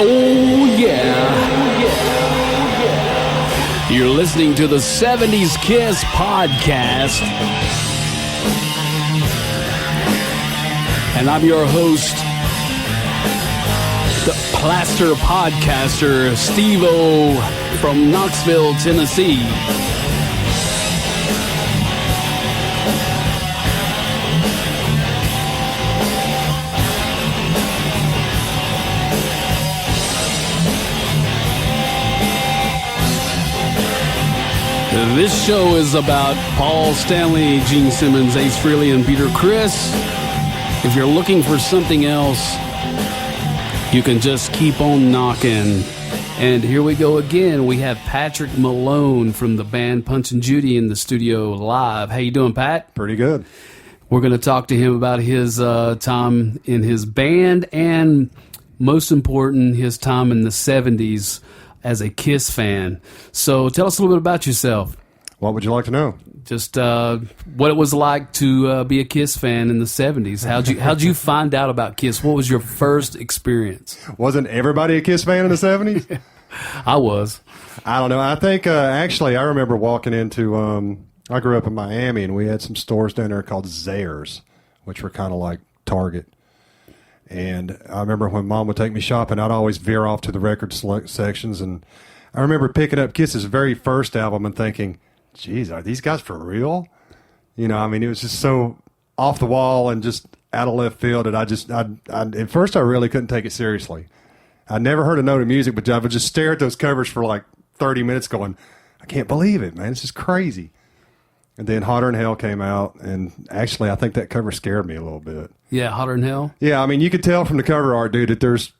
Oh, yeah. You're listening to the 70s Kiss podcast. And I'm your host, the plaster podcaster, Steve-O from Knoxville, Tennessee. This show is about Paul Stanley, Gene Simmons, Ace Frehley, and Peter Criss. If you're looking for something else, you can just keep on knocking. And here we go again. We have Patrick Malone from the band Punchin Judy in the studio live. How you doing, Pat? Pretty good. We're going to talk to him about his time in his band and, most important, his time in the 70s as a Kiss fan. So tell us a little bit about yourself. What would you like to know? Just what it was like to be a Kiss fan in the 70s. How'd you find out about Kiss? What was your first experience? Wasn't everybody a Kiss fan in the 70s? I was. I don't know. I think, actually, I remember walking into, I grew up in Miami, and we had some stores down there called Zayre's, which were kind of like Target. And I remember when Mom would take me shopping, I'd always veer off to the record sections. And I remember picking up Kiss's very first album and thinking, geez, are these guys for real? You know, I mean, it was just so off the wall and just out of left field that at first I really couldn't take it seriously. I'd never heard a note of music, but I would just stare at those covers for like 30 minutes going, I can't believe it, man. It's just crazy. And then Hotter Than Hell came out, and actually I think that cover scared me a little bit. Yeah, Hotter Than Hell? Yeah, I mean, you could tell from the cover art, dude, that there was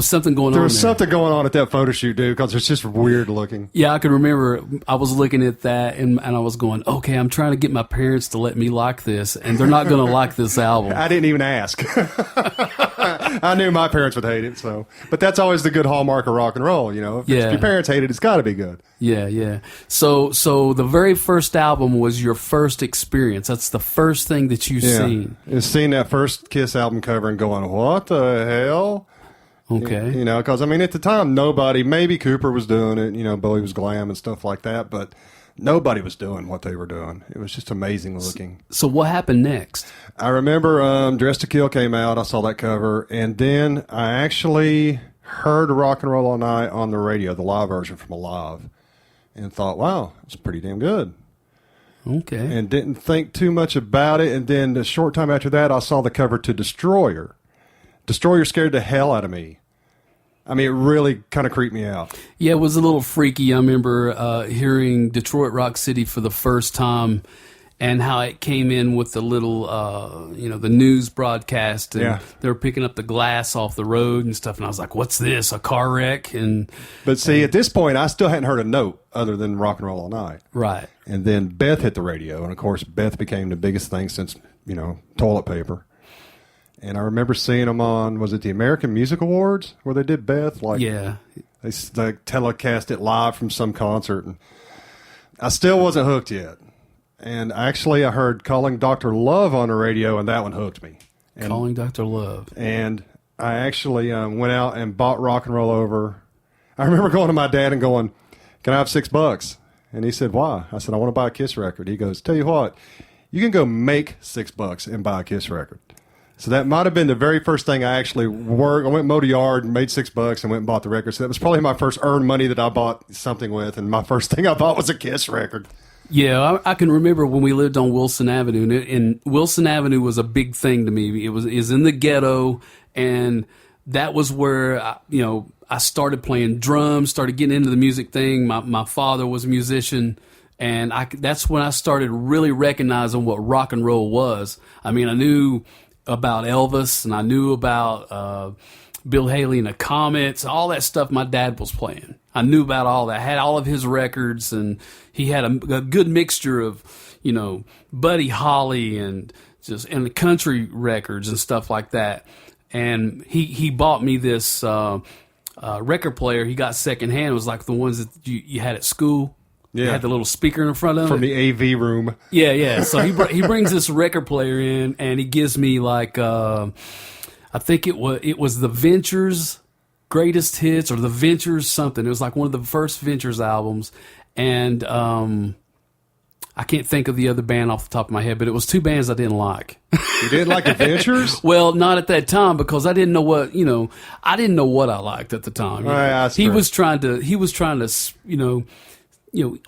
something going on. There was something going on at that photo shoot, dude, because it's just weird looking. Yeah, I can remember I was looking at that and I was going, okay, I'm trying to get my parents to let me like this, and they're not going to like this album. I didn't even ask. I knew my parents would hate it, so. But that's always the good hallmark of rock and roll, you know. If your parents hate it, it's got to be good. Yeah, yeah. So the very first album was your first experience. That's the first thing that you've seen. Seeing that first Kiss album cover and going, what the hell? Okay. You know, because, I mean, at the time, maybe Cooper was doing it, you know, Bowie was glam and stuff like that, but nobody was doing what they were doing. It was just amazing looking. So what happened next? I remember Dressed to Kill came out. I saw that cover, and then I actually heard Rock and Roll All Night on the radio, the live version from Alive, and thought, wow, it's pretty damn good. Okay. And didn't think too much about it, and then a short time after that, I saw the cover to Destroyer. Destroyer scared the hell out of me. I mean, it really kind of creeped me out. Yeah, it was a little freaky. I remember hearing Detroit Rock City for the first time and how it came in with the little, the news broadcast. And they were picking up the glass off the road and stuff. And I was like, what's this, a car wreck? But see, at this point, I still hadn't heard a note other than Rock and Roll All Night. Right. And then Beth hit the radio. And, of course, Beth became the biggest thing since, toilet paper. And I remember seeing them on, was it the American Music Awards where they did Beth? They telecast it live from some concert. And I still wasn't hooked yet. And actually, I heard Calling Dr. Love on the radio, and that one hooked me. Calling Dr. Love. And I actually went out and bought Rock and Roll Over. I remember going to my dad and going, can I have $6? And he said, why? I said, I want to buy a Kiss record. He goes, tell you what, you can go make $6 and buy a Kiss record. So that might have been the very first thing I actually worked. I went and mowed a yard and made $6 and went and bought the record. So that was probably my first earned money that I bought something with. And my first thing I bought was a Kiss record. Yeah, I can remember when we lived on Wilson Avenue. And Wilson Avenue was a big thing to me. It was in the ghetto. And that was where, I started playing drums, started getting into the music thing. My father was a musician. And that's when I started really recognizing what rock and roll was. I mean, I knew about Elvis, and I knew about Bill Haley and the Comets, all that stuff my dad was playing. I knew about all that. I had all of his records, and he had a good mixture of, Buddy Holly and the country records and stuff like that. And he bought me this record player. He got secondhand. It was like the ones that you had at school. Yeah. It had the little speaker in front of it. From the AV room. Yeah. So he brings this record player in, and he gives me like, I think it was the Ventures greatest hits or the Ventures something. It was like one of the first Ventures albums, and I can't think of the other band off the top of my head, but it was two bands I didn't like. You didn't like Adventures? Well, not at that time because I didn't know what I didn't know what I liked at the time. He was trying to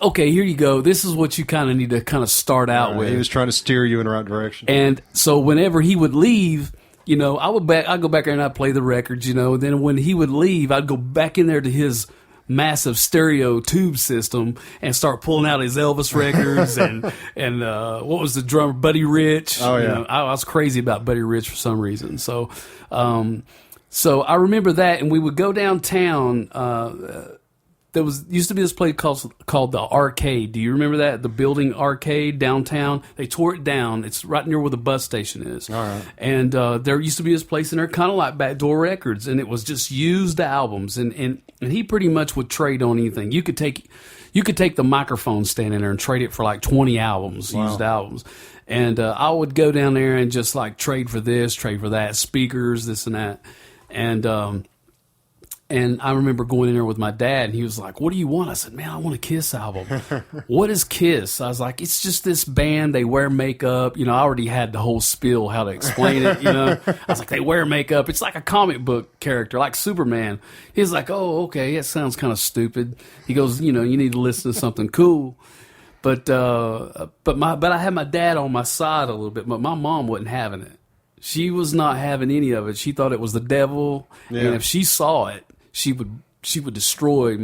okay, here you go. This is what you kind of need to kind of start out with. He was trying to steer you in the right direction. And so whenever he would leave, I'd go back there and I'd play the records, And then when he would leave, I'd go back in there to his massive stereo tube system and start pulling out his Elvis records and what was the drummer, Buddy Rich. Oh yeah, I was crazy about Buddy Rich for some reason. So I remember that, and we would go downtown. There used to be this place called the Arcade. Do you remember that? The building Arcade downtown. They tore it down. It's right near where the bus station is. All right. And there used to be this place in there, kind of like Backdoor Records, and it was just used albums. And he pretty much would trade on anything. You could take the microphone stand in there and trade it for like 20 albums, wow. used albums. And I would go down there and just like trade for this, trade for that, speakers, this and that. And I remember going in there with my dad, and he was like, "What do you want?" I said, "Man, I want a Kiss album." "What is Kiss?" I was like, "It's just this band. They wear makeup." I already had the whole spiel how to explain it. I was like, "They wear makeup. It's like a comic book character, like Superman." He's like, "Oh, okay. That sounds kind of stupid." He goes, "You need to listen to something cool." But I had my dad on my side a little bit, but my mom wasn't having it. She was not having any of it. She thought it was the devil, and if she saw it, she would destroy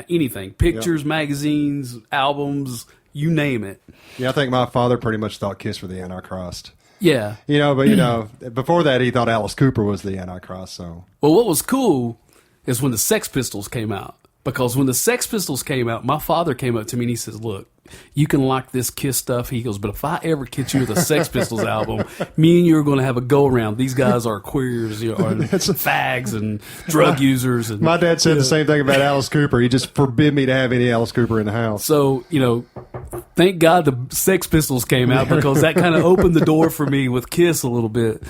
anything, pictures, magazines, albums, you name it. Yeah, I think my father pretty much thought Kiss were the Antichrist. Yeah. But before that he thought Alice Cooper was the Antichrist. So well, what was cool is when the Sex Pistols came out. Because when the Sex Pistols came out, my father came up to me and he says, "Look, you can like this Kiss stuff." He goes, "But if I ever get you with a Sex Pistols album, me and you are going to have a go-around. These guys are queers, or fags and drug users." And my dad said the same thing about Alice Cooper. He just forbid me to have any Alice Cooper in the house. So, thank God the Sex Pistols came out because that kind of opened the door for me with Kiss a little bit.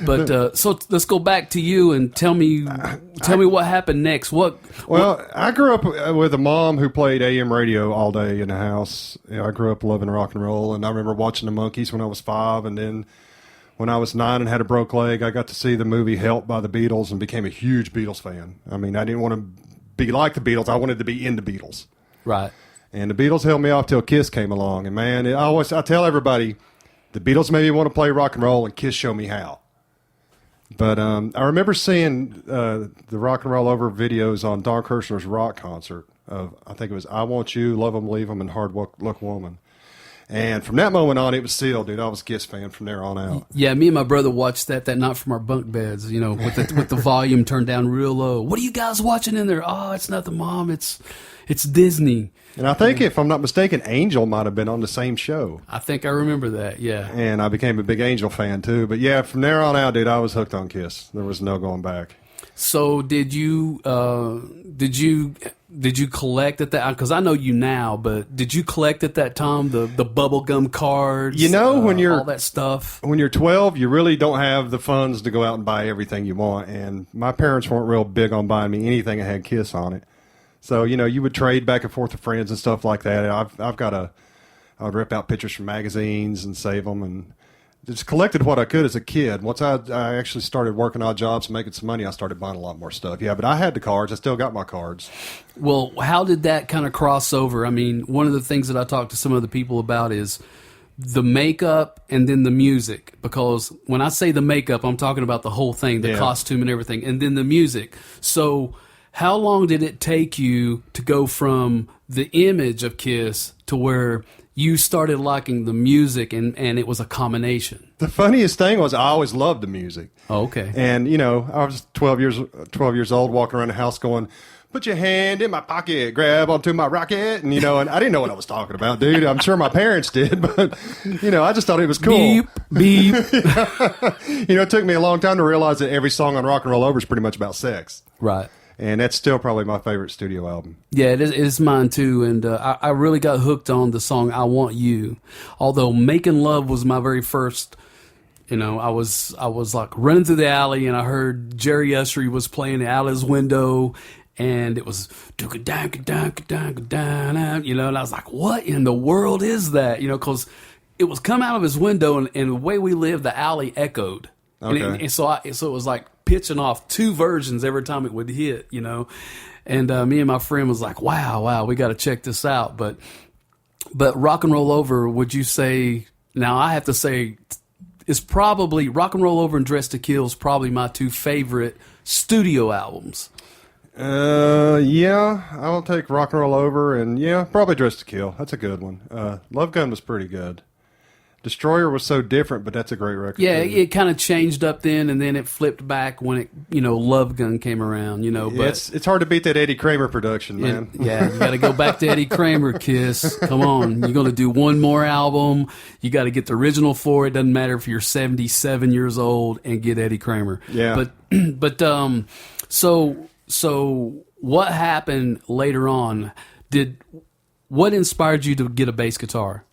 But so let's go back to you and tell me what happened next. I grew up with a mom who played AM radio all day in the house. I grew up loving rock and roll, and I remember watching the Monkees when I was 5, and then when I was 9 and had a broke leg, I got to see the movie Help by the Beatles and became a huge Beatles fan. I mean, I didn't want to be like the Beatles. I wanted to be in the Beatles. Right. And the Beatles held me off till Kiss came along. And man, I tell everybody, the Beatles made me want to play rock and roll, and Kiss showed me how. But I remember seeing the Rock and Roll Over videos on Don Kirshner's rock concert of, I think it was I Want You, Love 'Em, Leave 'Em, and Hard Luck Woman. And from that moment on, it was sealed, dude. I was a Kiss fan from there on out. Yeah, me and my brother watched that night from our bunk beds, with the volume turned down real low. "What are you guys watching in there?" "Oh, it's nothing, Mom. It's Disney." And I think, if I'm not mistaken, Angel might have been on the same show. I think I remember that, yeah. And I became a big Angel fan, too. But yeah, from there on out, dude, I was hooked on Kiss. There was no going back. So did you collect at that? Because I know you now, but did you collect at that time the bubblegum cards? When you're all that stuff. When you're 12, you really don't have the funds to go out and buy everything you want. And my parents weren't real big on buying me anything that had Kiss on it. So you would trade back and forth with friends and stuff like that. I would rip out pictures from magazines and save them, and just collected what I could as a kid. Once I actually started working odd jobs and making some money, I started buying a lot more stuff. Yeah, but I had the cards. I still got my cards. Well, how did that kind of cross over? I mean, one of the things that I talked to some of the people about is the makeup and then the music. Because when I say the makeup, I'm talking about the whole thing, the costume and everything, and then the music. So how long did it take you to go from the image of Kiss to where you started liking the music and it was a combination? The funniest thing was I always loved the music. Oh, okay. And, I was 12 years old walking around the house going, "Put your hand in my pocket, grab onto my rocket." And, and I didn't know what I was talking about, dude. I'm sure my parents did, but, I just thought it was cool. Beep, beep. It took me a long time to realize that every song on Rock and Roll Over is pretty much about sex. Right. And that's still probably my favorite studio album. Yeah, it is mine too. And I really got hooked on the song "I Want You." Although "Making Love" was my very first You know, I was like running through the alley, and I heard Jerry Usry was playing out his window, and it was you know, and I was like, what in the world is that? You know, because it was come out of his window, and the way we lived, the alley echoed. Okay. And so it was like pitching off two versions every time it would hit, you know. And me and my friend was like, wow, we got to check this out. But Rock and Roll Over, would you say, now I have to say, it's probably Rock and Roll Over and Dress to Kill is probably my two favorite studio albums. Yeah, I'll take Rock and Roll Over, and yeah, probably Dress to Kill. That's a good one. Love Gun was pretty good. Destroyer was so different, but that's a great record. Yeah, too. it kind of changed up then, and then it flipped back when it, you know, Love Gun came around, you know. But it's hard to beat that Eddie Kramer production, man. Yeah, you got to go back to Eddie Kramer, Kiss. Come on, you're going to do one more album. You got to get the original for it. Doesn't matter if you're 77 years old and get Eddie Kramer. Yeah. But so what happened later on? What inspired you to get a bass guitar?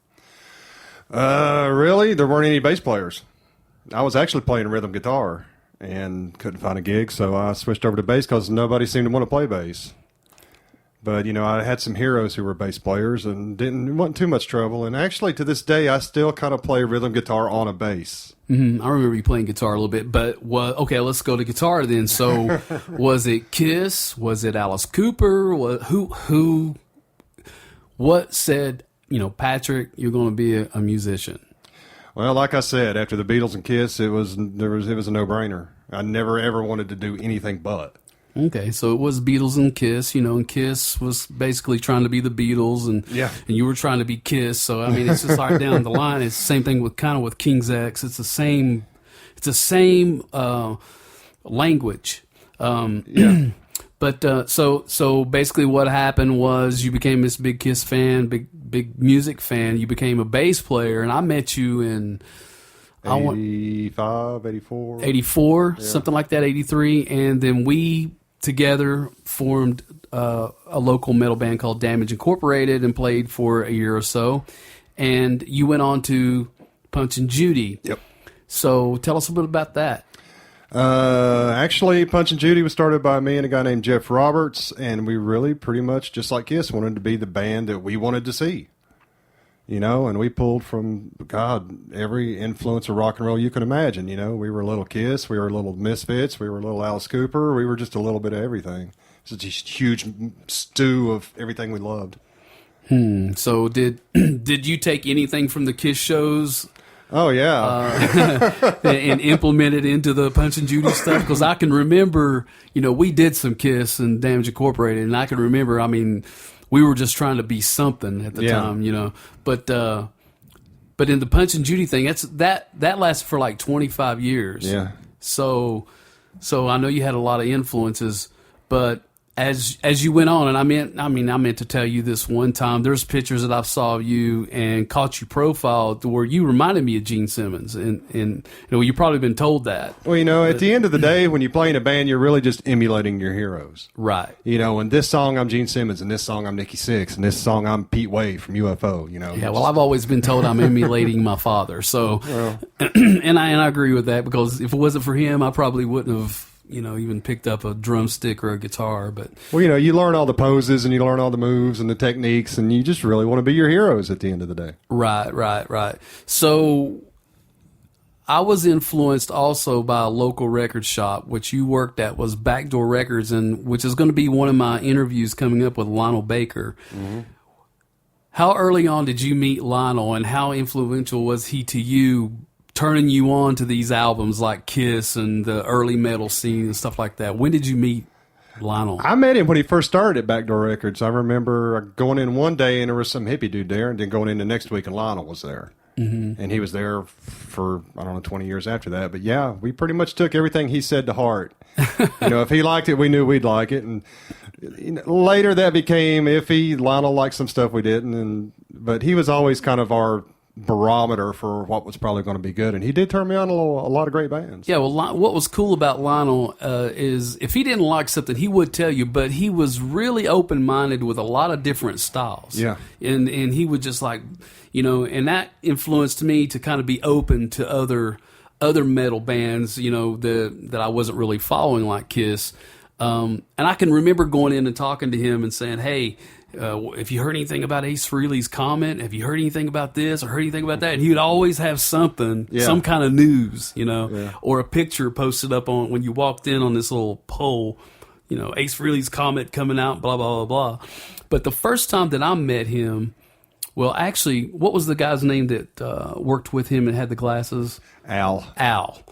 Really? There weren't any bass players. I was actually playing rhythm guitar and couldn't find a gig, so I switched over to bass because nobody seemed to want to play bass. But, you know, I had some heroes who were bass players and it wasn't too much trouble. And actually, to this day, I still kind of play rhythm guitar on a bass. Mm-hmm. I remember you playing guitar a little bit, but okay, let's go to guitar then. So was it Kiss? Was it Alice Cooper? What said, you know, Patrick, you're going to be a musician? Well, like I said, after the Beatles and Kiss, it was a no-brainer. I never ever wanted to do anything but. Okay, so it was Beatles and Kiss, you know, and Kiss was basically trying to be the Beatles, and you were trying to be Kiss. So I mean, it's just right down the line. It's the same thing with King's X. It's the same language. But so basically, what happened was you became this big Kiss fan, big music fan. You became a bass player, and I met you in 85, 84. 84, something like that, 83, and then we together formed a local metal band called Damage Incorporated and played for a year or so. And you went on to Punchin Judy. Yep. So tell us a bit about that. Actually, Punchin Judy was started by me and a guy named Jeff Roberts, and we really pretty much, just like Kiss, wanted to be the band that we wanted to see. You know, and we pulled from, every influence of rock and roll you can imagine. You know, we were a little Kiss, we were a little Misfits, we were a little Alice Cooper, we were just a little bit of everything. It's just a huge stew of everything we loved. So did you take anything from the Kiss shows? Oh, yeah. And implement it into the Punchin Judy stuff? Because I can remember, you know, we did some Kiss and Damage Incorporated, and I can remember, I mean, we were just trying to be something at the time, you know. But in the Punchin Judy thing, that lasted for like 25 years. Yeah. So I know you had a lot of influences, but as you went on, and I meant to tell you this one time, there's pictures that I saw of you and caught you profiled where you reminded me of Gene Simmons, and you know, you've probably been told that. Well, you know, at the end of the day, when you play in a band, you're really just emulating your heroes. Right. You know, in this song, I'm Gene Simmons, and this song, I'm Nikki Sixx, and this song, I'm Pete Wade from UFO, you know. Yeah, well, I've always been told I'm emulating my father, so, and I agree with that, because if it wasn't for him, I probably wouldn't have, you know, even picked up a drumstick or a guitar. But well, you know, you learn all the poses and you learn all the moves and the techniques, and you just really want to be your heroes at the end of the day. Right. So I was influenced also by a local record shop, which you worked at, was Backdoor Records, and which is going to be one of my interviews coming up with Lionel Baker. Mm-hmm. How early on did you meet Lionel, and how influential was he to you, turning you on to these albums like Kiss and the early metal scene and stuff like that? When did you meet Lionel? I met him when he first started at Backdoor Records. I remember going in one day and there was some hippie dude there, and then going in the next week and Lionel was there. Mm-hmm. And he was there for, 20 years after that. But yeah, we pretty much took everything he said to heart. You know, if he liked it, we knew we'd like it. And you know, later that became iffy. Lionel liked some stuff we didn't. But he was always kind of our barometer for what was probably going to be good, and he did turn me on a lot of great bands. Yeah, well, what was cool about Lionel is if he didn't like something, he would tell you, but he was really open-minded with a lot of different styles. Yeah. And he would just, like, you know, and that influenced me to kind of be open to other other metal bands, that I wasn't really following like Kiss. And I can remember going in and talking to him and saying, hey, if you heard anything about Ace Frehley's Comet, have you heard anything about this or heard anything about that? And he would always have something, some kind of news, or a picture posted up on when you walked in on this little pole, Ace Frehley's Comet coming out, blah, blah, blah, blah. But the first time that I met him, well, actually, what was the guy's name that worked with him and had the glasses? Al.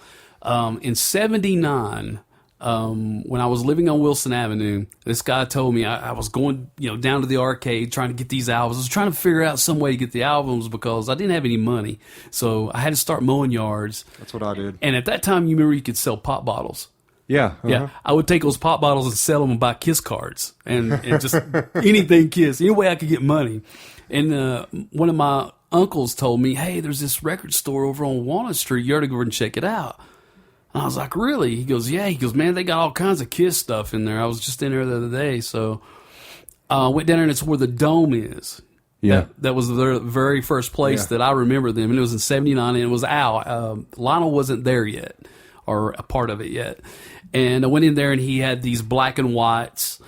In 79, when I was living on Wilson Avenue, this guy told me I was going, down to the arcade trying to get these albums. I was trying to figure out some way to get the albums because I didn't have any money. So I had to start mowing yards. That's what I did. And at that time, you remember you could sell pop bottles. Yeah. Yeah. I would take those pop bottles and sell them and buy Kiss cards and just anything Kiss, any way I could get money. And one of my uncles told me, hey, there's this record store over on Walnut Street. You ought to go over and check it out. And I was like, really? He goes, yeah. He goes, man, they got all kinds of Kiss stuff in there. I was just in there the other day. So I went down there, and it's where the Dome is. Yeah. That was the very first place that I remember them. And it was in 79, and it was Al. Lionel wasn't there yet, or a part of it yet. And I went in there, and he had these black and whites.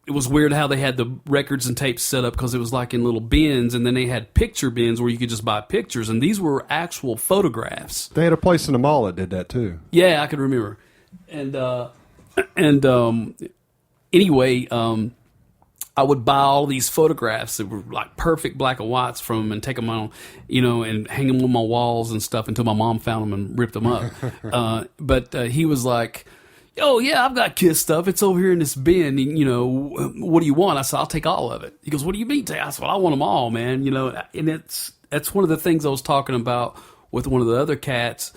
It was weird how they had the records and tapes set up because it was like in little bins, and then they had picture bins where you could just buy pictures, and these were actual photographs. They had a place in the mall that did that too. Yeah, I could remember. Anyway, I would buy all these photographs that were like perfect black and whites from them and take them on, and hang them on my walls and stuff until my mom found them and ripped them up. But he was like, oh, yeah, I've got Kiss stuff. It's over here in this bin. What do you want? I said, I'll take all of it. He goes, what do you mean? I said, well, I want them all, man. And that's one of the things I was talking about with one of the other cats.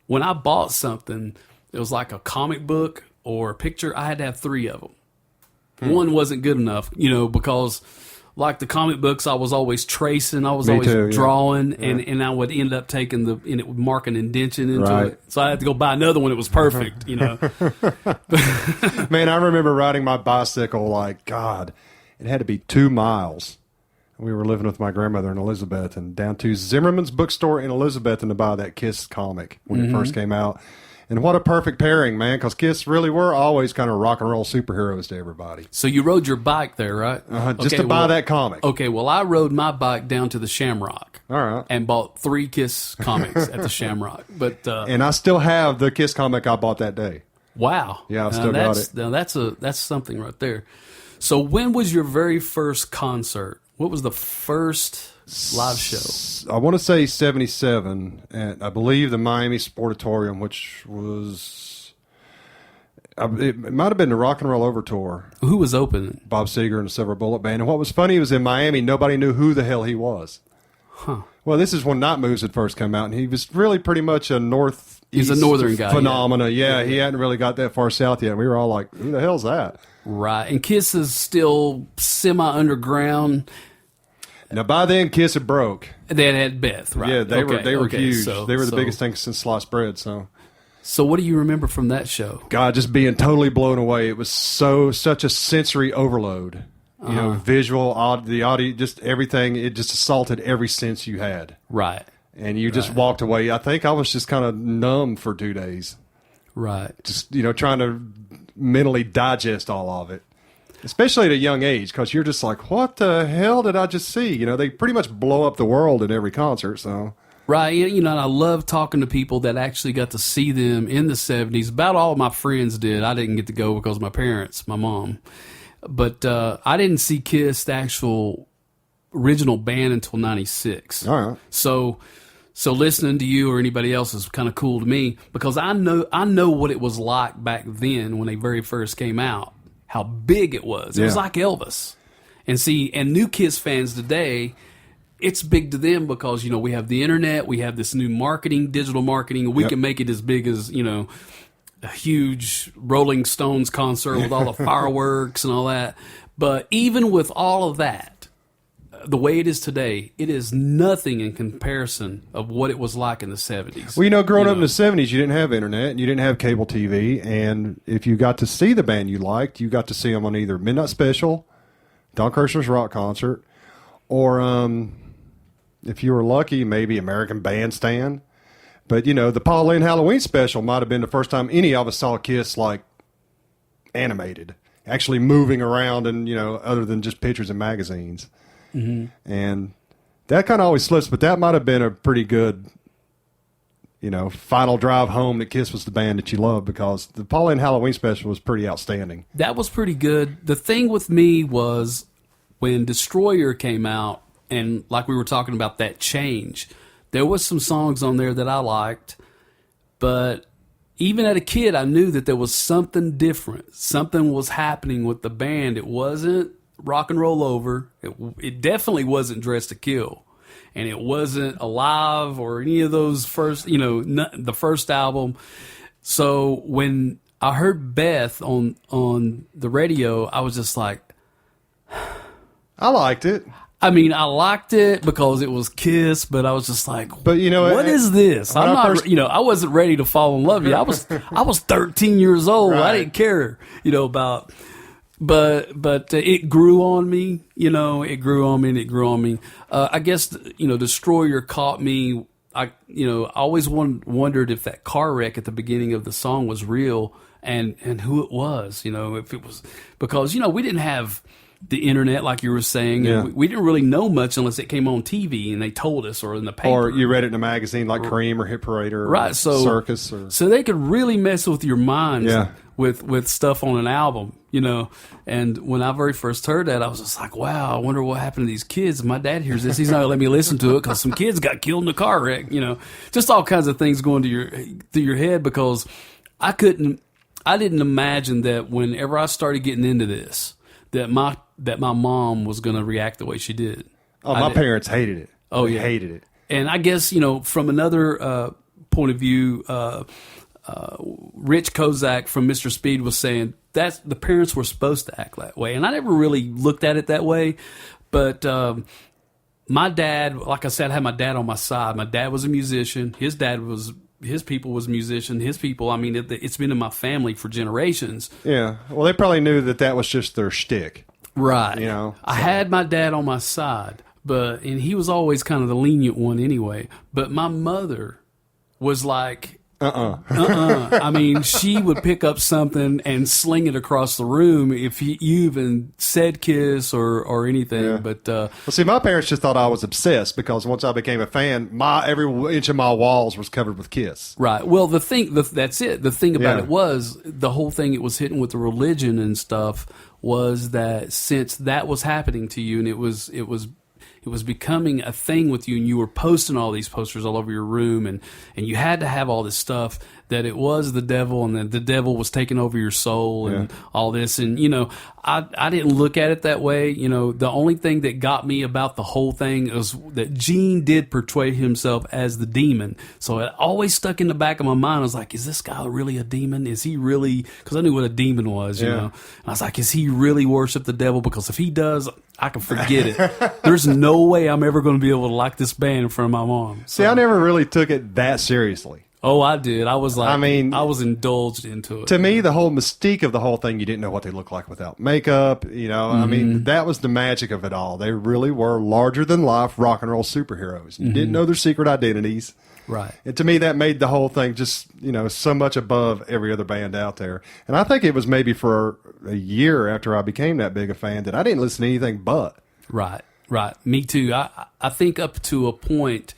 When I bought something, it was like a comic book or a picture. I had to have 3 of them. One wasn't good enough, because like the comic books, I was always tracing, I was always drawing, and I would end up taking and it would mark an indention into it. So I had to go buy another one that was perfect, Man, I remember riding my bicycle like, God, it had to be 2 miles. We were living with my grandmother in Elizabeth, and down to Zimmerman's bookstore in Elizabeth and to buy that Kiss comic when it first came out. And what a perfect pairing, man, because Kiss really were always kind of rock and roll superheroes to everybody. So you rode your bike there, right? Just to buy that comic. Okay, well, I rode my bike down to the Shamrock. All right. And bought 3 Kiss comics at the Shamrock. But and I still have the Kiss comic I bought that day. Wow. Yeah, I've still got it. Now that's something right there. So when was your very first concert? What was the first live show? I want to say 77 at, I believe, the Miami Sportatorium, which was, it might have been the Rock and Roll Over Tour. Who was opening? Bob Seger and the Silver Bullet Band. And what was funny was in Miami, nobody knew who the hell he was. Huh. Well, this is when Night Moves had first come out, and he was really pretty much a He's a northern guy. Phenomena. Yeah, he hadn't really got that far south yet. And we were all like, who the hell's that? Right. And Kiss is still semi-underground. Now, by then, Kiss had broke. They had Beth, right? Yeah, they were huge. So, they were the biggest thing since sliced bread. So what do you remember from that show? God, just being totally blown away. It was such a sensory overload. Visual, the audio, just everything. It just assaulted every sense you had. Right. And you just walked away. I think I was just kind of numb for 2 days. Right. Just, trying to mentally digest all of it. Especially at a young age, because you're just like, what the hell did I just see? They pretty much blow up the world in every concert. So right, and I love talking to people that actually got to see them in the 70s. About all of my friends did. I didn't get to go because of my parents, my mom. But I didn't see Kiss, the actual original band, until 96. All right. So listening to you or anybody else is kind of cool to me because I know what it was like back then when they very first came out. How big it was. It was like Elvis. And new Kiss fans today, it's big to them because, we have the internet, we have this new marketing, digital marketing, and we can make it as big as, a huge Rolling Stones concert with all the fireworks and all that. But even with all of that, the way it is today, it is nothing in comparison of what it was like in the 70s. Well, growing up in the 70s, you didn't have internet, and you didn't have cable TV, and if you got to see the band you liked, you got to see them on either Midnight Special, Don Kirshner's rock concert, or if you were lucky, maybe American Bandstand. But, you know, the Pauline Halloween special might have been the first time any of us saw Kiss, like, animated, actually moving around and, you know, other than just pictures in magazines. Mm-hmm. And that kind of always slips, but that might have been a pretty good, you know, final drive home that Kiss was the band that you loved, because the Pauline Halloween special was pretty outstanding. That was pretty good. The thing with me was when Destroyer came out, and like we were talking about that change, there was some songs on there that I liked, but even as a kid, I knew that there was something different. Something was happening with the band. It wasn't Rock and Roll Over. It definitely wasn't Dress to Kill. And it wasn't Alive or any of those first, you know, the first album. So when I heard Beth on the radio, I was just like, I liked it. I mean, I liked it because it was Kiss, but I was just like, but you know, what is this? I'm not, you know, I wasn't ready to fall in love with you. I was 13 years old. Right. I didn't care, you know, about, but it grew on me, you know, it grew on me and it grew on me. I guess, you know, Destroyer caught me. I always wondered if that car wreck at the beginning of the song was real and who it was, you know, if it was, because, you know, we didn't have the internet, like you were saying. Yeah. We didn't really know much unless it came on TV and they told us, or in the paper. Or you read it in a magazine like Cream or Hit Parade or right, so, Circus. Or... So they could really mess with your mind yeah. with stuff on an album, you know. And when I very first heard that, I was just like, wow, I wonder what happened to these kids. My dad hears this. He's not going to let me listen to it because some kids got killed in a car wreck, you know. Just all kinds of things going through your head, because I didn't imagine that whenever I started getting into this, that my mom was going to react the way she did. Oh, my parents hated it. Oh, they yeah. hated it. And I guess, you know, from another point of view, Rich Kozak from Mr. Speed was saying that the parents were supposed to act that way. And I never really looked at it that way. But my dad, like I said, I had my dad on my side. My dad was a musician. His people was musician. His people, I mean, it's been in my family for generations. Yeah. Well, they probably knew that was just their shtick. Right. You know, I had my dad on my side, and he was always kind of the lenient one anyway. But my mother was like, I mean, she would pick up something and sling it across the room if you even said Kiss or anything. Yeah. But well, see, my parents just thought I was obsessed, because once I became a fan, every inch of my walls was covered with Kiss. Right. Well, that's it. The thing about it was, the whole thing it was hitting with the religion and stuff was that since that was happening to you, and it was becoming a thing with you, and you were posting all these posters all over your room, and you had to have all this stuff, that it was the devil, and that the devil was taking over your soul and all this. And, you know, I didn't look at it that way. You know, the only thing that got me about the whole thing was that Gene did portray himself as the demon. So it always stuck in the back of my mind. I was like, is this guy really a demon? Is he really, because I knew what a demon was, you know. And I was like, is he really worship the devil? Because if he does, I can forget it. There's no way I'm ever going to be able to like this band in front of my mom. So, see, I never really took it that seriously. Oh, I did. I was like, I mean, I was indulged into it. To me, the whole mystique of the whole thing, you didn't know what they looked like without makeup. You know, I mean, that was the magic of it all. They really were larger than life rock and roll superheroes. You didn't know their secret identities. Right. And to me, that made the whole thing just, you know, so much above every other band out there. And I think it was maybe for a year after I became that big a fan that I didn't listen to anything but. Right. Me too. I think up to a point,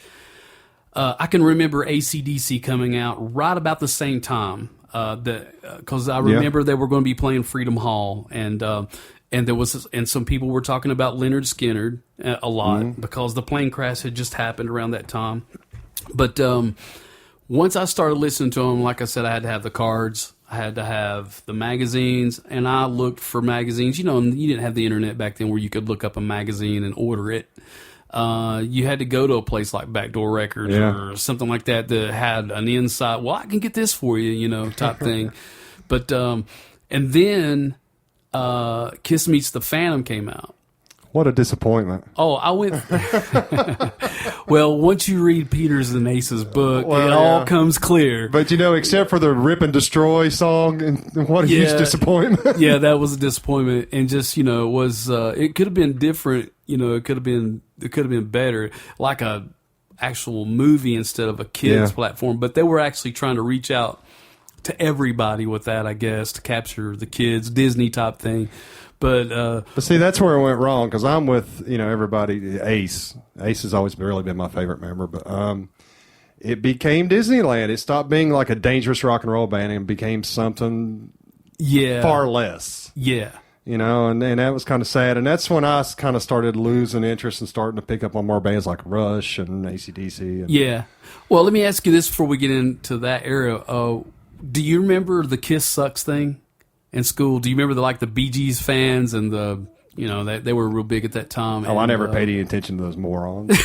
I can remember AC/DC coming out right about the same time, because I remember they were going to be playing Freedom Hall, and some people were talking about Leonard Skinner a lot, because the plane crash had just happened around that time. But once I started listening to them, like I said, I had to have the cards. I had to have the magazines, and I looked for magazines. You know, you didn't have the internet back then where you could look up a magazine and order it. You had to go to a place like Backdoor Records or something like that had an inside, well, I can get this for you, you know, type thing. But and then Kiss Meets the Phantom came out. What a disappointment. Oh, I went... Well, once you read Peters and Ace's book, it all comes clear. But, you know, except for the Rip and Destroy song, and what a huge disappointment. Yeah, that was a disappointment. And just, you know, it was... it could have been different. You know, it could have been better. Like a actual movie instead of a kids platform, but they were actually trying to reach out to everybody with that, I guess, to capture the kids, Disney type thing. But see, that's where it went wrong, because I'm with, everybody. Ace has always really been my favorite member, but it became Disneyland. It stopped being like a dangerous rock and roll band and became something far less. Yeah. And that was kind of sad. And that's when I kind of started losing interest and starting to pick up on more bands like Rush and AC/DC. Yeah. Well, let me ask you this before we get into that era. Do you remember the Kiss Sucks thing in school? Do you remember the Bee Gees fans and they were real big at that time? I never paid any attention to those morons.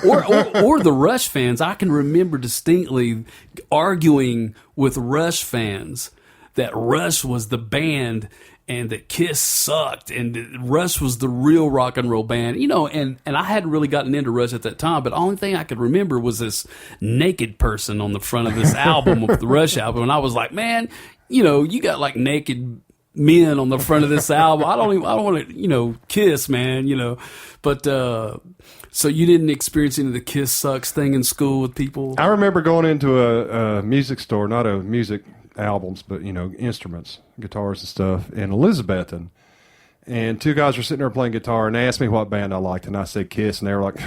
or the Rush fans. I can remember distinctly arguing with Rush fans that Rush was the band and that Kiss sucked, and Rush was the real rock and roll band, and I hadn't really gotten into Rush at that time, but the only thing I could remember was this naked person on the front of this album, of the Rush album, and I was like, man, you got like naked men on the front of this album. I don't want to, Kiss, man, but, so you didn't experience any of the Kiss Sucks thing in school with people? I remember going into a music store, not a music albums, but instruments, guitars and stuff, in Elizabethton, and two guys were sitting there playing guitar, and they asked me what band I liked, and I said Kiss, and they were like,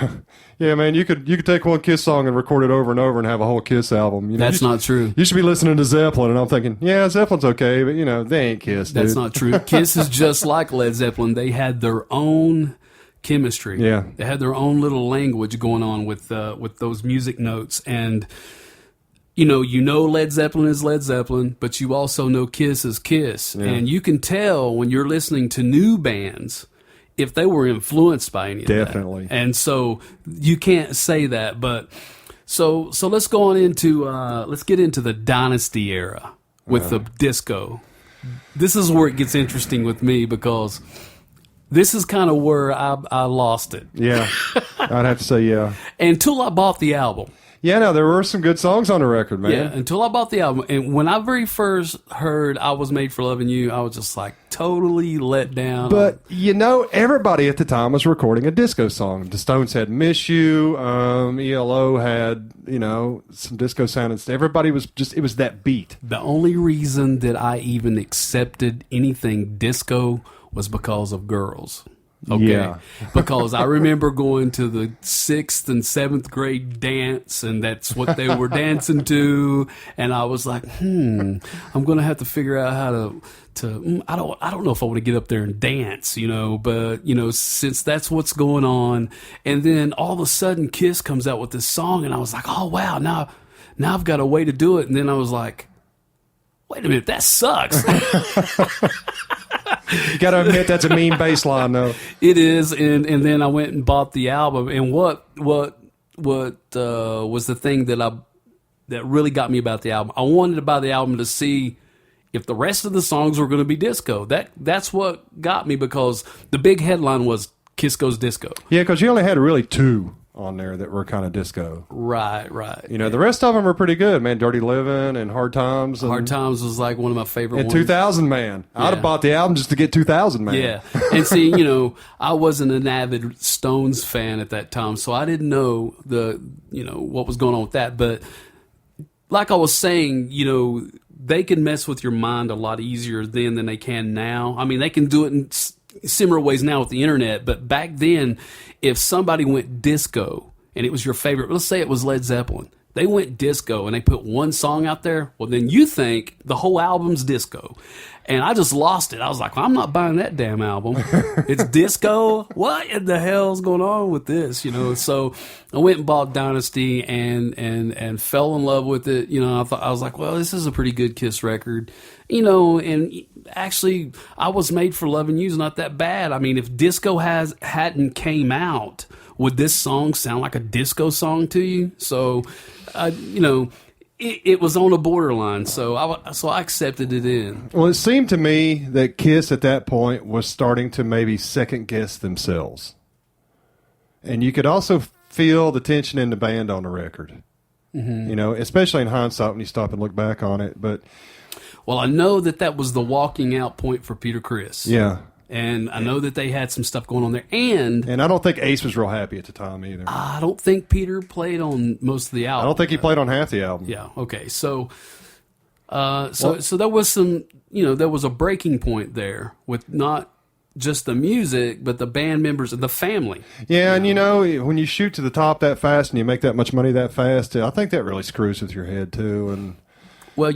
yeah, man, you could take one Kiss song and record it over and over and have a whole Kiss album. That's not true. You should be listening to Zeppelin. And I'm thinking, yeah, Zeppelin's okay, but they ain't Kiss, dude. That's not true. Kiss is just like Led Zeppelin. They had their own chemistry. Yeah, they had their own little language going on with those music notes. And Led Zeppelin is Led Zeppelin, but you also know Kiss is Kiss. Yeah. And you can tell when you're listening to new bands if they were influenced by any of that. Definitely. And so you can't say that. But so let's go on into let's get into the Dynasty era with the disco. This is where it gets interesting with me, because this is kind of where I lost it. Yeah, I'd have to say yeah. Until I bought the album. Yeah, no, there were some good songs on the record, man. Yeah, until I bought the album. And when I very first heard I Was Made for Loving You, I was just like totally let down. But, everybody at the time was recording a disco song. The Stones had Miss You. ELO had, some disco sound and stuff. Everybody was it was that beat. The only reason that I even accepted anything disco was because of girls. Okay. Yeah. Because I remember going to the 6th and 7th grade dance, and that's what they were dancing to. And I was like, I'm going to have to figure out how to I don't know if I want to get up there and dance, but, since that's what's going on. And then all of a sudden Kiss comes out with this song, and I was like, oh, wow, now I've got a way to do it. And then I was like, wait a minute, that sucks. You got to admit that's a mean bass line, though. It is, and then I went and bought the album. And what was the thing that really got me about the album? I wanted to buy the album to see if the rest of the songs were going to be disco. That's what got me, because the big headline was Kiss Goes Disco. Yeah, because you only had really two on there that were kind of disco. Right. The rest of them are pretty good, man. Dirty Living and Hard Times. Hard Times was like one of my favorite ones. 2000 Man. Yeah. I'd have bought the album just to get 2000 Man. Yeah. And see, I wasn't an avid Stones fan at that time, so I didn't know what was going on with that. But like I was saying, they can mess with your mind a lot easier then than they can now. I mean, they can do it in similar ways now with the internet, but back then, if somebody went disco and it was your favorite, let's say it was Led Zeppelin, they went disco and they put one song out there, well, then you think the whole album's disco. And I just lost it. I was like, well, I'm not buying that damn album. It's disco? What in the hell's going on with this? So I went and bought Dynasty and fell in love with it. I was like, well, this is a pretty good Kiss record. And actually, I Was Made for Loving You is not that bad. I mean, if disco hadn't came out, would this song sound like a disco song to you? So, it was on a borderline, so I accepted it in. Well, it seemed to me that Kiss at that point was starting to maybe second guess themselves. And you could also feel the tension in the band on the record. Mm-hmm. Especially in hindsight when you stop and look back on it. But well, I know that was the walking out point for Peter Criss. Yeah. And I know that they had some stuff going on there. And I don't think Ace was real happy at the time either. I don't think Peter played on most of the album. I don't think he played on half the album. Yeah. Okay. So there was some, there was a breaking point there with not just the music, but the band members and the family. Yeah, and when you shoot to the top that fast and you make that much money that fast, I think that really screws with your head too. And well,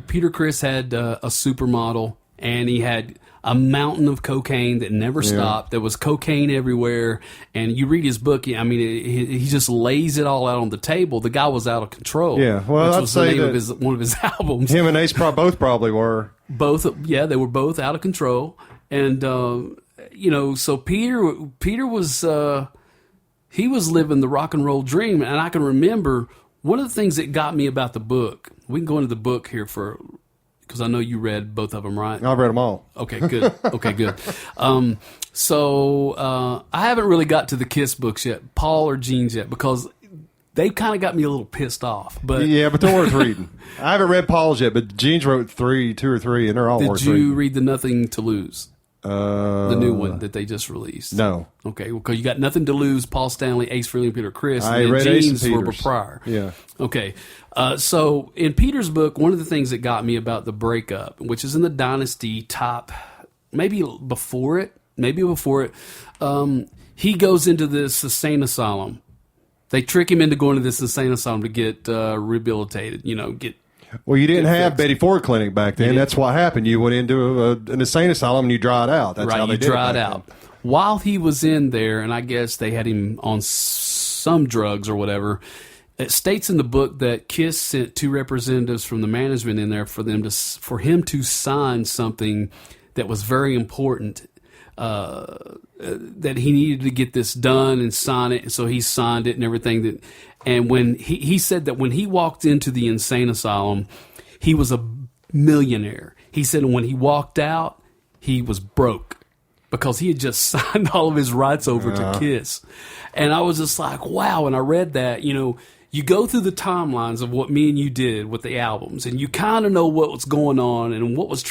Peter Criss had a supermodel, and he had a mountain of cocaine that never stopped. There was cocaine everywhere, and you read his book. I mean, he just lays it all out on the table. The guy was out of control. Yeah, well, which was the name of one of his albums. Him and Ace both probably were. Both, yeah, they were both out of control. And, so Peter was, he was living the rock and roll dream. And I can remember one of the things that got me about the book. We can go into the book here because I know you read both of them, right? I've read them all. Okay, good. Okay, good. So I haven't really got to the Kiss books yet, Paul or Gene's yet, because they kind of got me a little pissed off. But yeah, but they're worth reading. I haven't read Paul's yet, but Gene's wrote two or three, and they're all worth reading. Did you read the Nothing to Lose? The new one that they just released. No. Okay, well, because you got Nothing to Lose, Paul Stanley, Ace Frehley, and Peter Criss. I and read Gene's Ace and were Peter's. prior. Yeah. Okay, so in Peter's book, one of the things that got me about the breakup, which is in the Dynasty top, maybe before it, he goes into this insane asylum. They trick him into going to this insane asylum to get rehabilitated, Well, you didn't have Betty Ford Clinic back then. That's what happened. You went into an insane asylum and you dried out. That's right, how they you did dried it out. While he was in there, and I guess they had him on some drugs or whatever, it states in the book that Kiss sent 2 representatives from the management in there for him to sign something that was very important. That he needed to get this done and sign it, so he signed it and everything. And when he said that when he walked into the insane asylum, he was a millionaire. He said when he walked out, he was broke because he had just signed all of his rights over to Kiss. And I was just like, wow. And I read that, you go through the timelines of what me and you did with the albums, and you kind of know what was going on and what was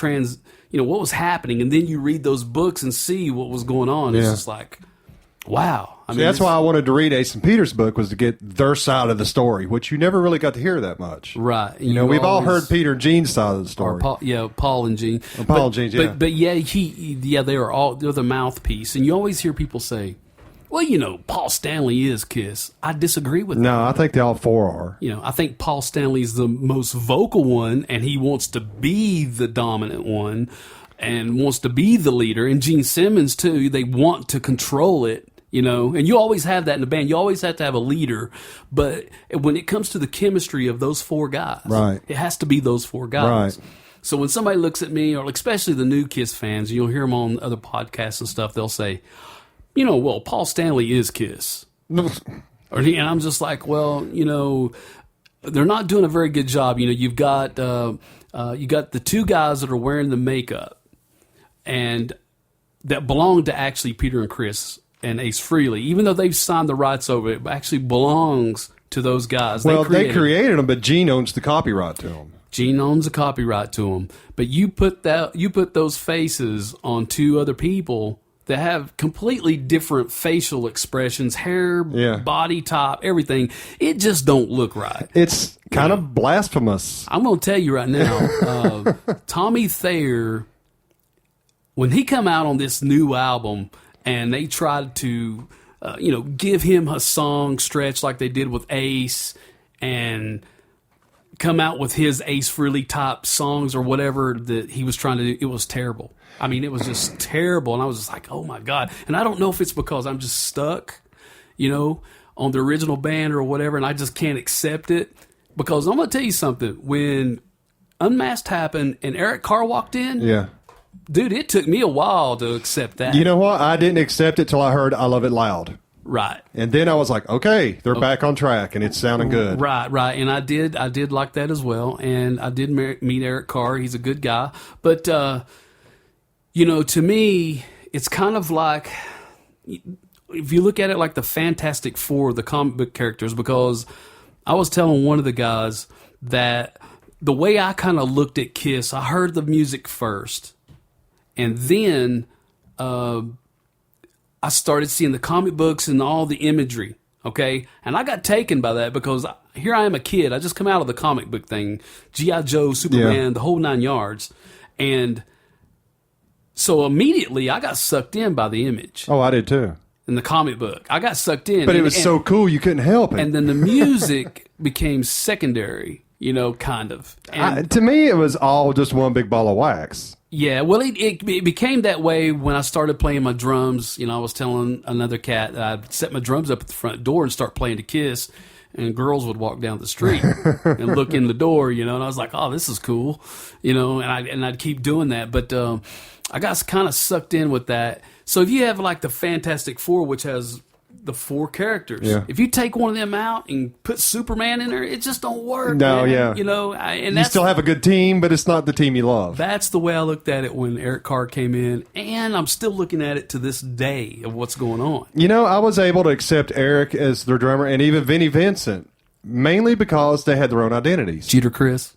what was happening, and then you read those books and see what was going on. It's just like, wow. That's why I wanted to read Ace and Peter's book, was to get their side of the story, which you never really got to hear that much. Right. We've all heard Peter and Gene's side of the story. Paul and Gene. Paul and Gene, yeah. But they're the mouthpiece, and you always hear people say, well, Paul Stanley is Kiss. I disagree with that. No, I think they all 4 are. I think Paul Stanley's the most vocal one, and he wants to be the dominant one and wants to be the leader. And Gene Simmons, too, they want to control it, And you always have that in the band. You always have to have a leader. But when it comes to the chemistry of those 4 guys, right, it has to be those 4 guys. Right. So when somebody looks at me, or especially the new Kiss fans, you'll hear them on other podcasts and stuff, they'll say, Paul Stanley is Kiss. And I'm just like, they're not doing a very good job. You've got the 2 guys that are wearing the makeup, and that belong to actually Peter and Criss and Ace Frehley, even though they've signed the rights over it, actually belongs to those guys. Well, they created them, but Gene owns the copyright to them. Gene owns the copyright to them, but you put those faces on 2 other people that have completely different facial expressions, hair, body type, everything. It just don't look right. It's kind of blasphemous. I'm going to tell you right now, Tommy Thayer, when he come out on this new album and they tried to, give him a song stretch like they did with Ace and come out with his Ace Frehley type songs or whatever that he was trying to do, it was terrible. It was just terrible, and I was just like, oh, my God. And I don't know if it's because I'm just stuck, on the original band or whatever, and I just can't accept it. Because I'm going to tell you something. When Unmasked happened and Eric Carr walked in, dude, it took me a while to accept that. You know what? I didn't accept it till I heard I Love It Loud. Right. And then I was like, okay, they're back on track, and it's sounding good. Right. And I did like that as well, and I did meet Eric Carr. He's a good guy. But, to me, it's kind of like, if you look at it like the Fantastic Four, the comic book characters, because I was telling one of the guys that the way I kind of looked at Kiss, I heard the music first, and then I started seeing the comic books and all the imagery. Okay, and I got taken by that because here I am, a kid. I just come out of the comic book thing, G.I. Joe, Superman, the whole 9 yards, and so immediately I got sucked in by the image. Oh, I did too. In the comic book, I got sucked in, but it was so cool you couldn't help it. And then the music became secondary, kind of. And to me, it was all just one big ball of wax. yeah, well, it became that way when I started playing my drums. I was telling another cat that I'd set my drums up at the front door and start playing to Kiss, and girls would walk down the street and look in the door, and I was like, oh, this is cool, and I'd keep doing that. But I got kind of sucked in with that. So if you have like the Fantastic Four, which has the 4 characters, if you take one of them out and put Superman in there, it just don't work. No, man. yeah. And you still have a good team, but it's not the team you love. That's the way I looked at it when Eric Carr came in, and I'm still looking at it to this day of what's going on. I was able to accept Eric as their drummer and even Vinnie Vincent, mainly because they had their own identities. Jeter Chris.